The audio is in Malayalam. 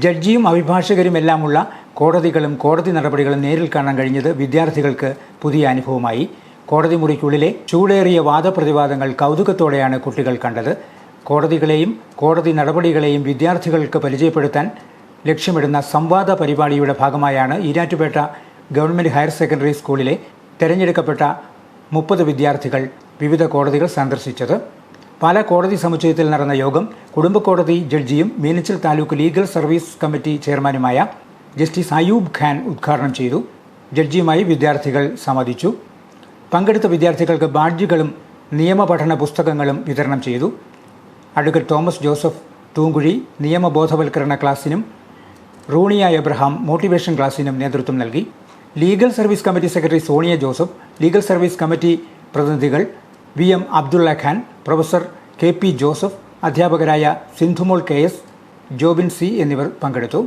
ജഡ്ജിയും അഭിഭാഷകരുമെല്ലാമുള്ള കോടതികളും കോടതി നടപടികളും നേരിൽ കാണാൻ കഴിഞ്ഞത് വിദ്യാർത്ഥികൾക്ക് പുതിയ അനുഭവമായി. കോടതി മുറിക്കുള്ളിലെ ചൂടേറിയ വാദപ്രതിവാദങ്ങൾ കൗതുകത്തോടെയാണ് കുട്ടികൾ കണ്ടത്. കോടതികളെയും കോടതി നടപടികളെയും വിദ്യാർത്ഥികൾക്ക് പരിചയപ്പെടുത്താൻ ലക്ഷ്യമിടുന്ന സംവാദ പരിപാടിയുടെ ഭാഗമായാണ് ഈരാറ്റുപേട്ട ഗവൺമെൻറ് ഹയർ സെക്കൻഡറി സ്കൂളിലെ തെരഞ്ഞെടുക്കപ്പെട്ട 30 വിദ്യാർത്ഥികൾ വിവിധ കോടതികൾ സന്ദർശിച്ചത്. പാലാ കോടതി സമുച്ചയത്തിൽ നടന്ന യോഗം കുടുംബക്കോടതി ജഡ്ജിയും Meenachil taluk legal service committee ചെയർമാനുമായ ജസ്റ്റിസ് അയൂബ് ഖാൻ ഉദ്ഘാടനം ചെയ്തു. ജഡ്ജിയുമായി വിദ്യാർത്ഥികൾ സംവദിച്ചു. പങ്കെടുത്ത വിദ്യാർത്ഥികൾക്ക് ബാഡ്ജുകളും നിയമപഠന പുസ്തകങ്ങളും വിതരണം ചെയ്തു. അഡ്വക്കേറ്റ് തോമസ് ജോസഫ് തൂങ്കുഴി നിയമബോധവൽക്കരണ ക്ലാസ്സിനും റൂണിയ എബ്രഹാം മോട്ടിവേഷൻ ക്ലാസ്സിനും നേതൃത്വം നൽകി. Legal service committee secretary Sonia Joseph, legal service committee പ്രതിനിധികൾ VM Abdulla Khan, professor KP Joseph, അധ്യാപകരായ സിന്ധുമോൾ KS, ജോബിൻ C എന്നിവർ പങ്കെടുത്തു.